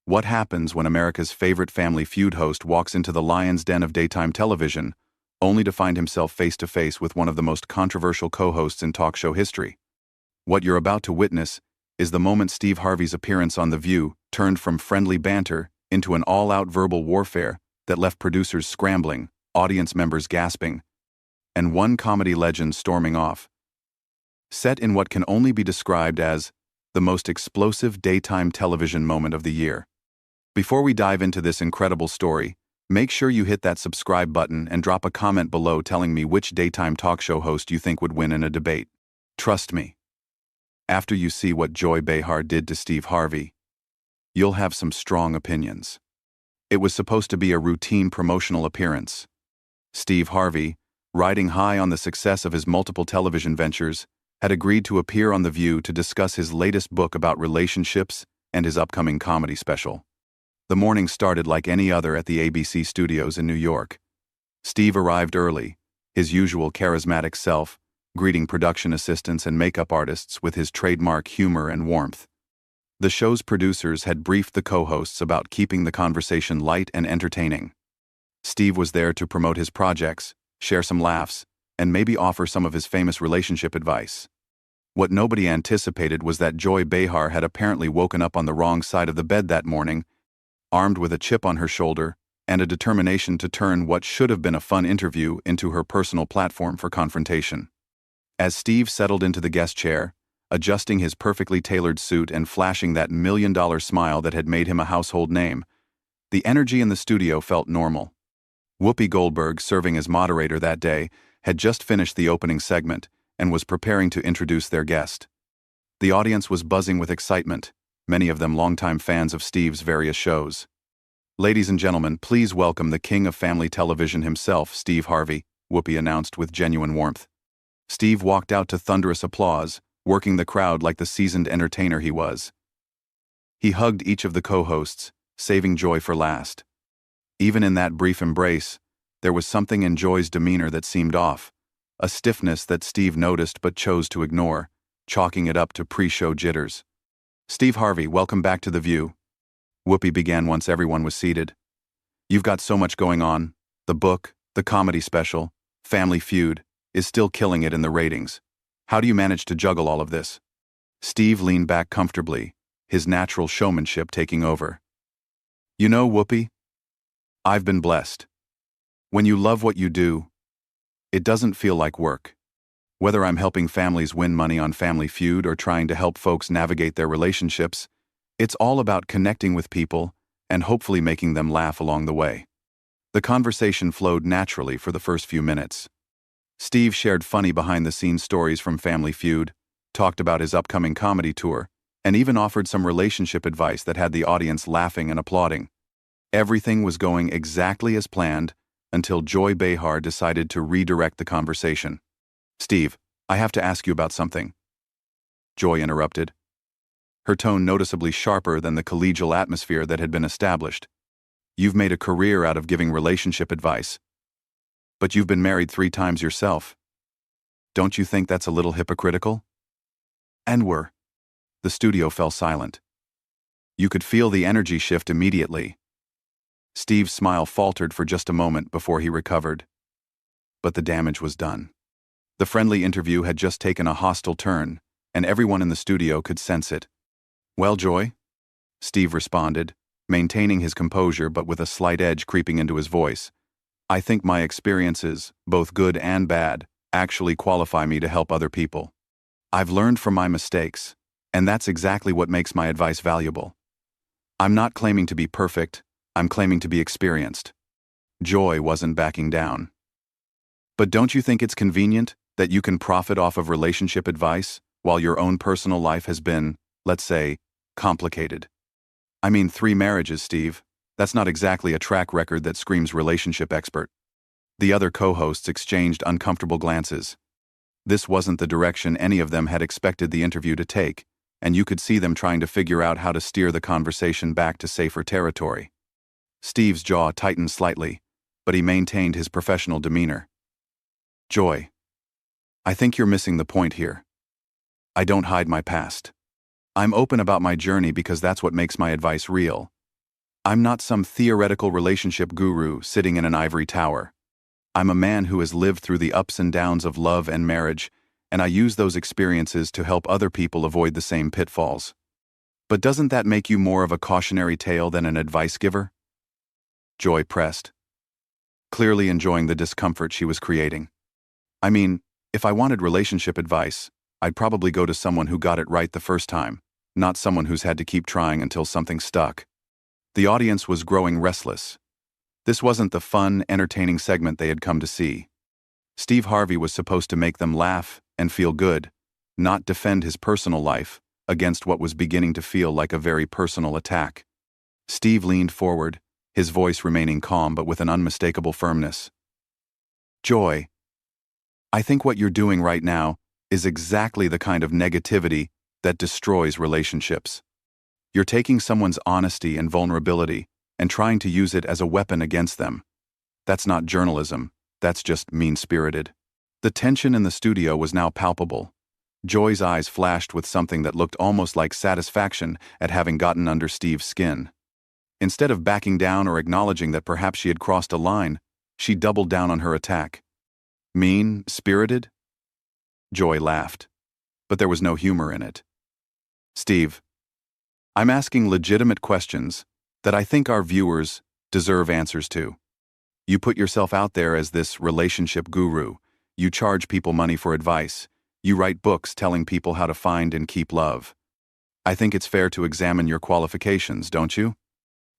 What happens when America's favorite Family Feud host walks into the lion's den of daytime television, only to find himself face-to-face with one of the most controversial co-hosts in talk show history? What you're about to witness is the moment Steve Harvey's appearance on The View turned from friendly banter into an all-out verbal warfare that left producers scrambling, audience members gasping, and one comedy legend storming off. Set in what can only be described as the most explosive daytime television moment of the year. Before we dive into this incredible story, make sure you hit that subscribe button and drop a comment below telling me which daytime talk show host you think would win in a debate. Trust me, after you see what Joy Behar did to Steve Harvey, you'll have some strong opinions. It was supposed to be a routine promotional appearance. Steve Harvey, riding high on the success of his multiple television ventures, had agreed to appear on The View to discuss his latest book about relationships and his upcoming comedy special. The morning started like any other at the ABC studios in New York. Steve arrived early, his usual charismatic self, greeting production assistants and makeup artists with his trademark humor and warmth. The show's producers had briefed the co-hosts about keeping the conversation light and entertaining. Steve was there to promote his projects, share some laughs, and maybe offer some of his famous relationship advice. What nobody anticipated was that Joy Behar had apparently woken up on the wrong side of the bed that morning, armed with a chip on her shoulder and a determination to turn what should have been a fun interview into her personal platform for confrontation. As Steve settled into the guest chair, adjusting his perfectly tailored suit and flashing that million-dollar smile that had made him a household name, the energy in the studio felt normal. Whoopi Goldberg, serving as moderator that day, had just finished the opening segment and was preparing to introduce their guest. The audience was buzzing with excitement, many of them longtime fans of Steve's various shows. "Ladies and gentlemen, please welcome the king of family television himself, Steve Harvey," Whoopi announced with genuine warmth. Steve walked out to thunderous applause, working the crowd like the seasoned entertainer he was. He hugged each of the co-hosts, saving Joy for last. Even in that brief embrace, there was something in Joy's demeanor that seemed off, a stiffness that Steve noticed but chose to ignore, chalking it up to pre-show jitters. "Steve Harvey, welcome back to The View," Whoopi began once everyone was seated. "You've got so much going on. The book, the comedy special, Family Feud, is still killing it in the ratings. How do you manage to juggle all of this?" Steve leaned back comfortably, his natural showmanship taking over. "You know, Whoopi, I've been blessed. When you love what you do, it doesn't feel like work. Whether I'm helping families win money on Family Feud or trying to help folks navigate their relationships, it's all about connecting with people and hopefully making them laugh along the way." The conversation flowed naturally for the first few minutes. Steve shared funny behind-the-scenes stories from Family Feud, talked about his upcoming comedy tour, and even offered some relationship advice that had the audience laughing and applauding. Everything was going exactly as planned until Joy Behar decided to redirect the conversation. "Steve, I have to ask you about something," Joy interrupted, her tone noticeably sharper than the collegial atmosphere that had been established. "You've made a career out of giving relationship advice, but you've been married 3 times yourself. Don't you think that's a little hypocritical?" And the studio fell silent. You could feel the energy shift immediately. Steve's smile faltered for just a moment before he recovered. But the damage was done. The friendly interview had just taken a hostile turn, and everyone in the studio could sense it. "Well, Joy," Steve responded, maintaining his composure but with a slight edge creeping into his voice, "I think my experiences, both good and bad, actually qualify me to help other people. I've learned from my mistakes, and that's exactly what makes my advice valuable. I'm not claiming to be perfect, I'm claiming to be experienced." Joy wasn't backing down. "But don't you think it's convenient that you can profit off of relationship advice while your own personal life has been, let's say, complicated? I mean, 3 marriages, Steve. That's not exactly a track record that screams relationship expert." The other co-hosts exchanged uncomfortable glances. This wasn't the direction any of them had expected the interview to take, and you could see them trying to figure out how to steer the conversation back to safer territory. Steve's jaw tightened slightly, but he maintained his professional demeanor. "Joy, I think you're missing the point here. I don't hide my past. I'm open about my journey because that's what makes my advice real, I'm not some theoretical relationship guru sitting in an ivory tower. I'm a man who has lived through the ups and downs of love and marriage, and I use those experiences to help other people avoid the same pitfalls. But doesn't that make you more of a cautionary tale than an advice giver? Joy pressed, clearly enjoying the discomfort she was creating. I mean, if I wanted relationship advice, I'd probably go to someone who got it right the first time, not someone who's had to keep trying until something stuck. The audience was growing restless. This wasn't the fun, entertaining segment they had come to see. Steve Harvey was supposed to make them laugh and feel good, not defend his personal life against what was beginning to feel like a very personal attack. Steve leaned forward, his voice remaining calm but with an unmistakable firmness. Joy, I think what you're doing right now is exactly the kind of negativity that destroys relationships. You're taking someone's honesty and vulnerability and trying to use it as a weapon against them. That's not journalism, that's just mean-spirited. The tension in the studio was now palpable. Joy's eyes flashed with something that looked almost like satisfaction at having gotten under Steve's skin. Instead of backing down or acknowledging that perhaps she had crossed a line, she doubled down on her attack. Mean-spirited? Joy laughed, but there was no humor in it. Steve, I'm asking legitimate questions that I think our viewers deserve answers to. You put yourself out there as this relationship guru. You charge people money for advice. You write books telling people how to find and keep love. I think it's fair to examine your qualifications, don't you?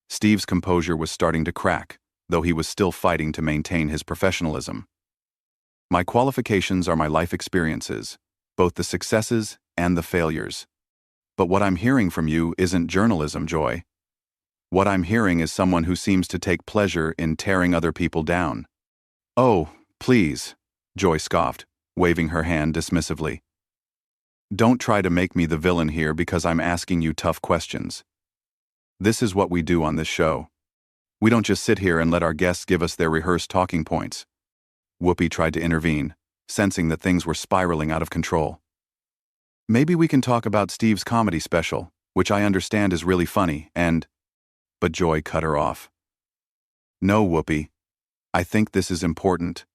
Steve's composure was starting to crack, though he was still fighting to maintain his professionalism. My qualifications are my life experiences, both the successes and the failures. But what I'm hearing from you isn't journalism, Joy. What I'm hearing is someone who seems to take pleasure in tearing other people down. Oh, please, Joy scoffed, waving her hand dismissively. Don't try to make me the villain here because I'm asking you tough questions. This is what we do on this show. We don't just sit here and let our guests give us their rehearsed talking points. Whoopi tried to intervene, sensing that things were spiraling out of control. Maybe we can talk about Steve's comedy special, which I understand is really funny, But Joy cut her off. No, Whoopi. I think this is important.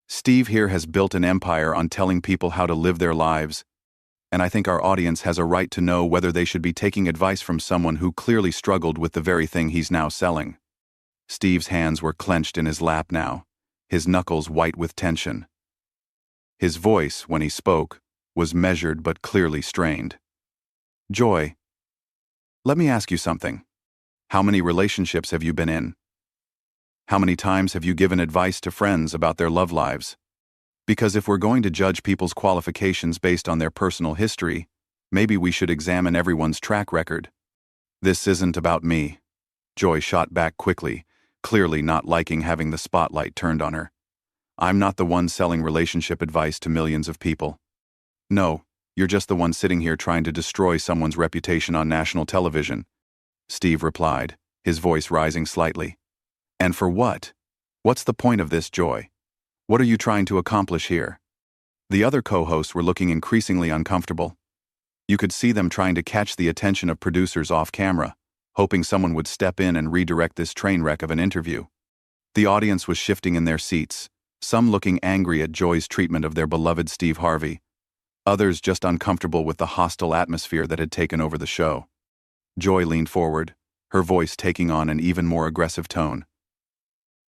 Steve here has built an empire on telling people how to live their lives, and I think our audience has a right to know whether they should be taking advice from someone who clearly struggled with the very thing he's now selling. Steve's hands were clenched in his lap now, his knuckles white with tension. His voice, when he spoke, was measured but clearly strained. Joy, let me ask you something. How many relationships have you been in? How many times have you given advice to friends about their love lives? Because if we're going to judge people's qualifications based on their personal history, maybe we should examine everyone's track record. This isn't about me. Joy shot back quickly, clearly not liking having the spotlight turned on her. I'm not the one selling relationship advice to millions of people. No, you're just the one sitting here trying to destroy someone's reputation on national television, Steve replied, his voice rising slightly. And for what? What's the point of this, Joy? What are you trying to accomplish here? The other co-hosts were looking increasingly uncomfortable. You could see them trying to catch the attention of producers off camera, hoping someone would step in and redirect this train wreck of an interview. The audience was shifting in their seats, some looking angry at Joy's treatment of their beloved Steve Harvey, others just uncomfortable with the hostile atmosphere that had taken over the show. Joy leaned forward, her voice taking on an even more aggressive tone.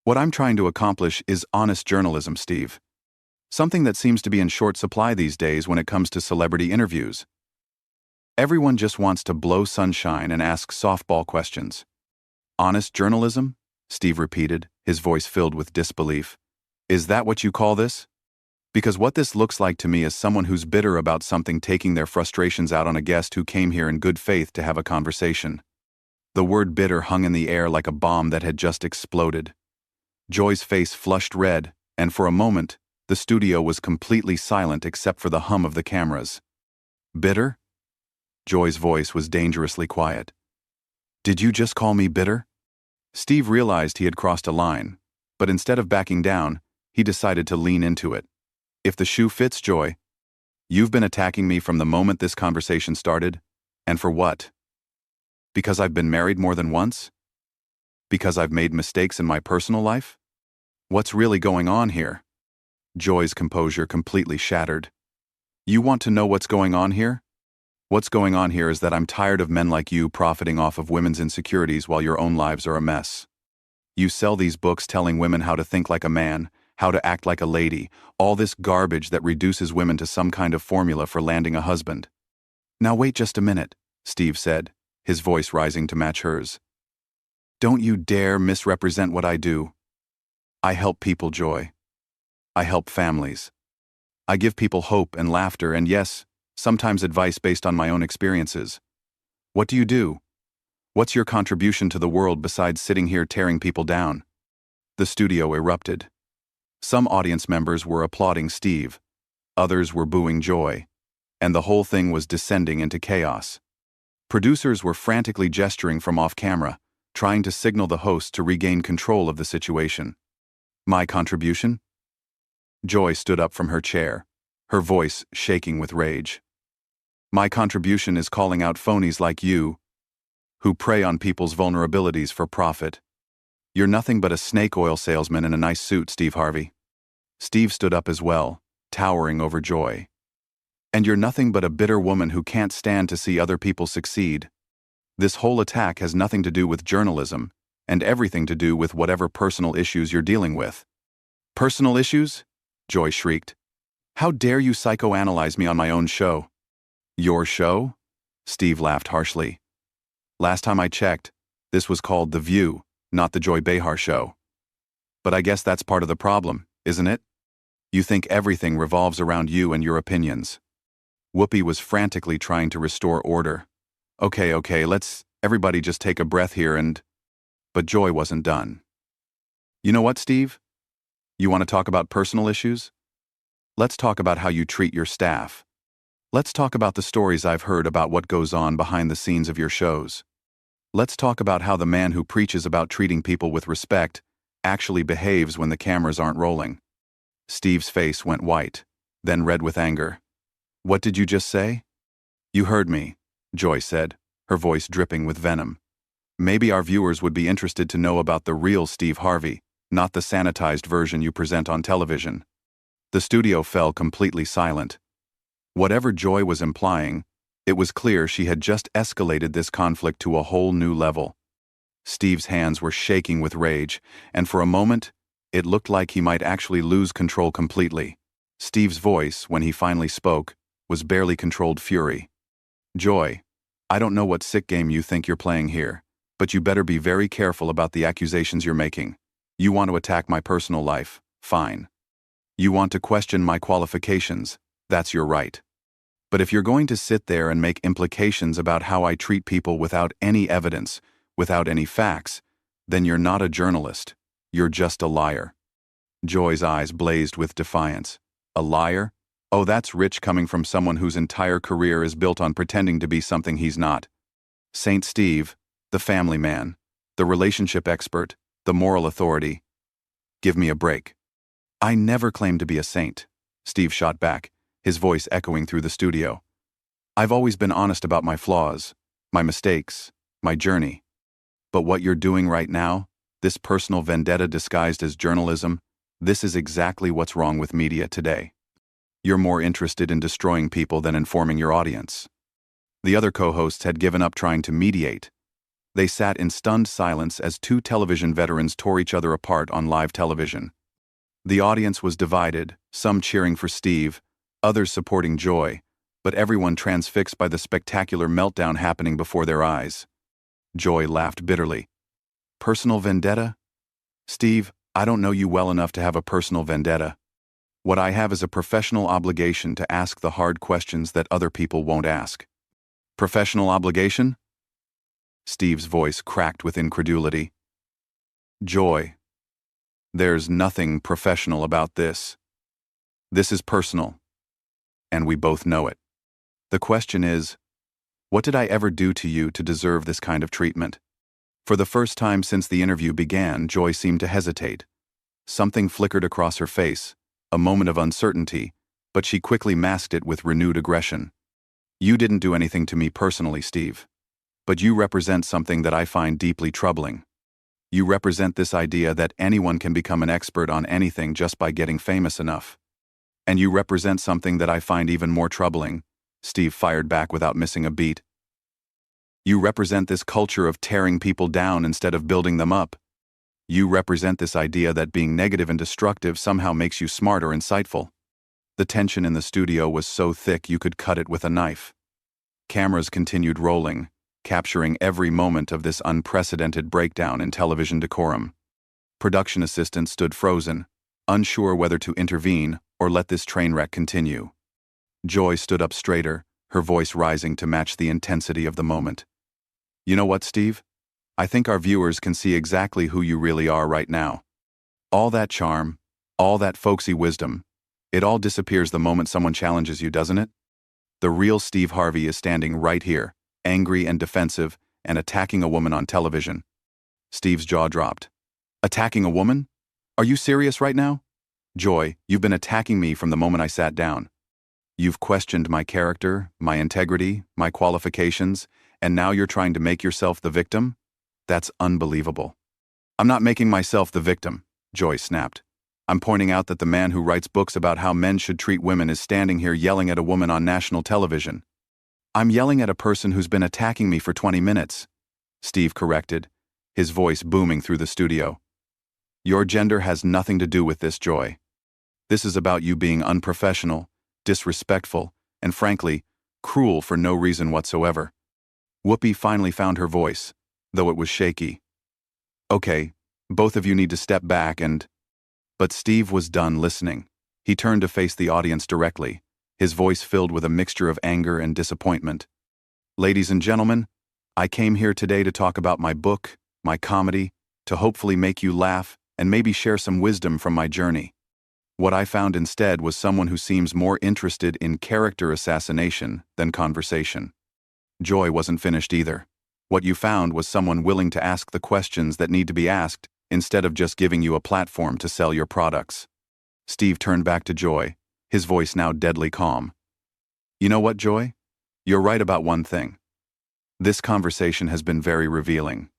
What I'm trying to accomplish is honest journalism, Steve. Something that seems to be in short supply these days when it comes to celebrity interviews. Everyone just wants to blow sunshine and ask softball questions. Honest journalism? Steve repeated, his voice filled with disbelief. Is that what you call this? Because what this looks like to me is someone who's bitter about something taking their frustrations out on a guest who came here in good faith to have a conversation. The word bitter hung in the air like a bomb that had just exploded. Joy's face flushed red, and for a moment, the studio was completely silent except for the hum of the cameras. Bitter? Joy's voice was dangerously quiet. Did you just call me bitter? Steve realized he had crossed a line, but instead of backing down, he decided to lean into it. If the shoe fits, Joy, you've been attacking me from the moment this conversation started, and for what? Because I've been married more than once? Because I've made mistakes in my personal life? What's really going on here? Joy's composure completely shattered. You want to know what's going on here? What's going on here is that I'm tired of men like you profiting off of women's insecurities while your own lives are a mess. You sell these books telling women how to think like a man, how to act like a lady, all this garbage that reduces women to some kind of formula for landing a husband. Now wait just a minute, Steve said, his voice rising to match hers. Don't you dare misrepresent what I do. I help people, Joy. I help families. I give people hope and laughter and, yes, sometimes advice based on my own experiences. What do you do? What's your contribution to the world besides sitting here tearing people down? The studio erupted. Some audience members were applauding Steve. Others were booing Joy. And the whole thing was descending into chaos. Producers were frantically gesturing from off-camera, trying to signal the host to regain control of the situation. My contribution? Joy stood up from her chair, her voice shaking with rage. My contribution is calling out phonies like you, who prey on people's vulnerabilities for profit. You're nothing but a snake oil salesman in a nice suit, Steve Harvey. Steve stood up as well, towering over Joy. And you're nothing but a bitter woman who can't stand to see other people succeed. This whole attack has nothing to do with journalism, and everything to do with whatever personal issues you're dealing with. Personal issues? Joy shrieked. How dare you psychoanalyze me on my own show? Your show? Steve laughed harshly. Last time I checked, this was called The View, not the Joy Behar show. But I guess that's part of the problem, isn't it? You think everything revolves around you and your opinions. Whoopi was frantically trying to restore order. Okay, let's everybody just take a breath here and... But Joy wasn't done. You know what, Steve? You want to talk about personal issues? Let's talk about how you treat your staff. Let's talk about the stories I've heard about what goes on behind the scenes of your shows. Let's talk about how the man who preaches about treating people with respect actually behaves when the cameras aren't rolling. Steve's face went white, then red with anger. What did you just say? You heard me, Joy said, her voice dripping with venom. Maybe our viewers would be interested to know about the real Steve Harvey, not the sanitized version you present on television. The studio fell completely silent. Whatever Joy was implying, it was clear she had just escalated this conflict to a whole new level. Steve's hands were shaking with rage, and for a moment, it looked like he might actually lose control completely. Steve's voice, when he finally spoke, was barely controlled fury. Joy, I don't know what sick game you think you're playing here, but you better be very careful about the accusations you're making. You want to attack my personal life, fine. You want to question my qualifications, that's your right. But if you're going to sit there and make implications about how I treat people without any evidence, without any facts, then you're not a journalist, you're just a liar. Joy's eyes blazed with defiance. A liar? Oh, that's rich coming from someone whose entire career is built on pretending to be something he's not. Saint Steve, the family man, the relationship expert, the moral authority. Give me a break. I never claimed to be a saint, Steve shot back, his voice echoing through the studio. I've always been honest about my flaws, my mistakes, my journey. But what you're doing right now, this personal vendetta disguised as journalism, this is exactly what's wrong with media today. You're more interested in destroying people than informing your audience. The other co-hosts had given up trying to mediate. They sat in stunned silence as two television veterans tore each other apart on live television. The audience was divided, some cheering for Steve, others supporting Joy, but everyone transfixed by the spectacular meltdown happening before their eyes. Joy laughed bitterly. Personal vendetta? Steve, I don't know you well enough to have a personal vendetta. What I have is a professional obligation to ask the hard questions that other people won't ask. Professional obligation? Steve's voice cracked with incredulity. Joy, there's nothing professional about this. This is personal, and we both know it. The question is, what did I ever do to you to deserve this kind of treatment? For the first time since the interview began, Joy seemed to hesitate. Something flickered across her face, a moment of uncertainty, but she quickly masked it with renewed aggression. You didn't do anything to me personally, Steve. But you represent something that I find deeply troubling. You represent this idea that anyone can become an expert on anything just by getting famous enough. And you represent something that I find even more troubling, Steve fired back without missing a beat. You represent this culture of tearing people down instead of building them up. You represent this idea that being negative and destructive somehow makes you smart or insightful. The tension in the studio was so thick you could cut it with a knife. Cameras continued rolling, capturing every moment of this unprecedented breakdown in television decorum. Production assistants stood frozen, unsure whether to intervene or let this train wreck continue. Joy stood up straighter, her voice rising to match the intensity of the moment. You know what, Steve? I think our viewers can see exactly who you really are right now. All that charm, all that folksy wisdom, it all disappears the moment someone challenges you, doesn't it? The real Steve Harvey is standing right here, angry and defensive, and attacking a woman on television. Steve's jaw dropped. Attacking a woman? Are you serious right now? Joy, you've been attacking me from the moment I sat down. You've questioned my character, my integrity, my qualifications, and now you're trying to make yourself the victim? That's unbelievable. I'm not making myself the victim, Joy snapped. I'm pointing out that the man who writes books about how men should treat women is standing here yelling at a woman on national television. I'm yelling at a person who's been attacking me for 20 minutes, Steve corrected, his voice booming through the studio. Your gender has nothing to do with this, Joy. This is about you being unprofessional, disrespectful, and frankly, cruel for no reason whatsoever. Whoopi finally found her voice, though it was shaky. Okay, both of you need to step back and... But Steve was done listening. He turned to face the audience directly, his voice filled with a mixture of anger and disappointment. Ladies and gentlemen, I came here today to talk about my book, my comedy, to hopefully make you laugh and maybe share some wisdom from my journey. What I found instead was someone who seems more interested in character assassination than conversation. Joy wasn't finished either. What you found was someone willing to ask the questions that need to be asked instead of just giving you a platform to sell your products. Steve turned back to Joy, his voice now deadly calm. You know what, Joy? You're right about one thing. This conversation has been very revealing.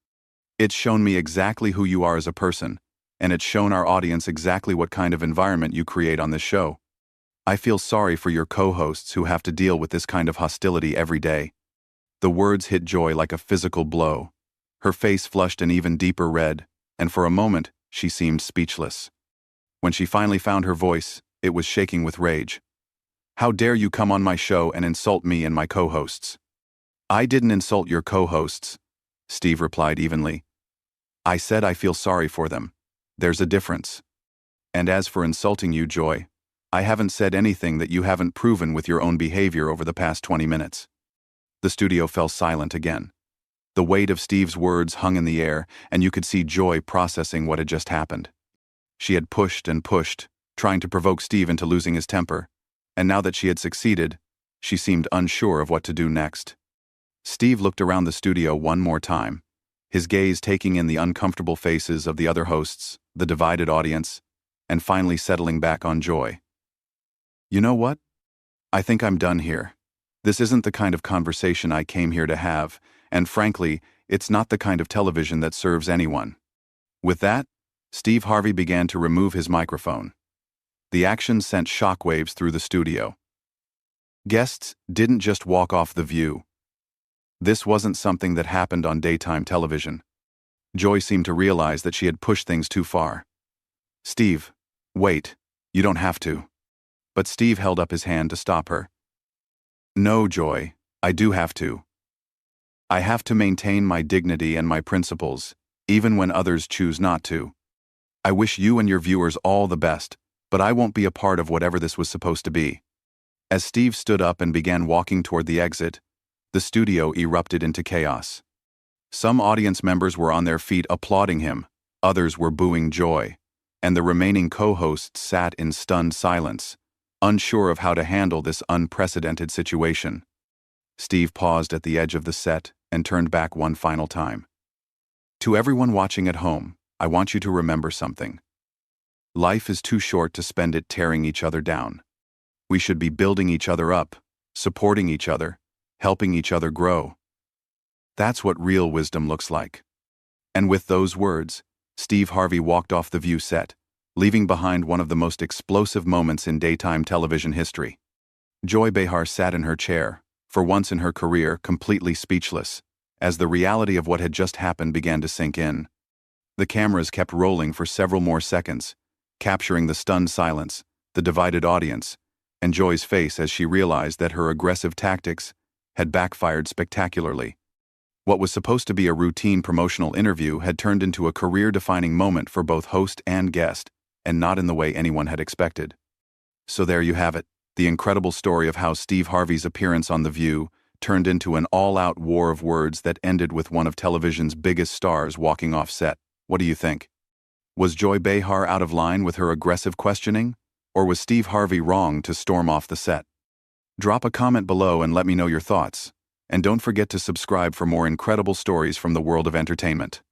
It's shown me exactly who you are as a person, and it's shown our audience exactly what kind of environment you create on this show. I feel sorry for your co-hosts who have to deal with this kind of hostility every day. The words hit Joy like a physical blow. Her face flushed an even deeper red, and for a moment, she seemed speechless. When she finally found her voice, it was shaking with rage. How dare you come on my show and insult me and my co-hosts? I didn't insult your co-hosts, Steve replied evenly. I said I feel sorry for them. There's a difference. And as for insulting you, Joy, I haven't said anything that you haven't proven with your own behavior over the past 20 minutes. The studio fell silent again. The weight of Steve's words hung in the air, and you could see Joy processing what had just happened. She had pushed and pushed, trying to provoke Steve into losing his temper, and now that she had succeeded, she seemed unsure of what to do next. Steve looked around the studio one more time, his gaze taking in the uncomfortable faces of the other hosts, the divided audience, and finally settling back on Joy. You know what? I think I'm done here. This isn't the kind of conversation I came here to have, and frankly, it's not the kind of television that serves anyone. With that, Steve Harvey began to remove his microphone. The action sent shockwaves through the studio. Guests didn't just walk off The View. This wasn't something that happened on daytime television. Joy seemed to realize that she had pushed things too far. Steve, wait, you don't have to. But Steve held up his hand to stop her. No, Joy, I do have to. I have to maintain my dignity and my principles, even when others choose not to. I wish you and your viewers all the best, but I won't be a part of whatever this was supposed to be. As Steve stood up and began walking toward the exit, the studio erupted into chaos. Some audience members were on their feet applauding him, others were booing Joy, and the remaining co-hosts sat in stunned silence, unsure of how to handle this unprecedented situation. Steve paused at the edge of the set and turned back one final time. To everyone watching at home, I want you to remember something. Life is too short to spend it tearing each other down. We should be building each other up, supporting each other, helping each other grow. That's what real wisdom looks like. And with those words, Steve Harvey walked off the View set, leaving behind one of the most explosive moments in daytime television history. Joy Behar sat in her chair, for once in her career completely speechless, as the reality of what had just happened began to sink in. The cameras kept rolling for several more seconds, capturing the stunned silence, the divided audience, and Joy's face as she realized that her aggressive tactics had backfired spectacularly. What was supposed to be a routine promotional interview had turned into a career-defining moment for both host and guest, and not in the way anyone had expected. So there you have it, the incredible story of how Steve Harvey's appearance on The View turned into an all-out war of words that ended with one of television's biggest stars walking off set. What do you think? Was Joy Behar out of line with her aggressive questioning? Or was Steve Harvey wrong to storm off the set? Drop a comment below and let me know your thoughts. And don't forget to subscribe for more incredible stories from the world of entertainment.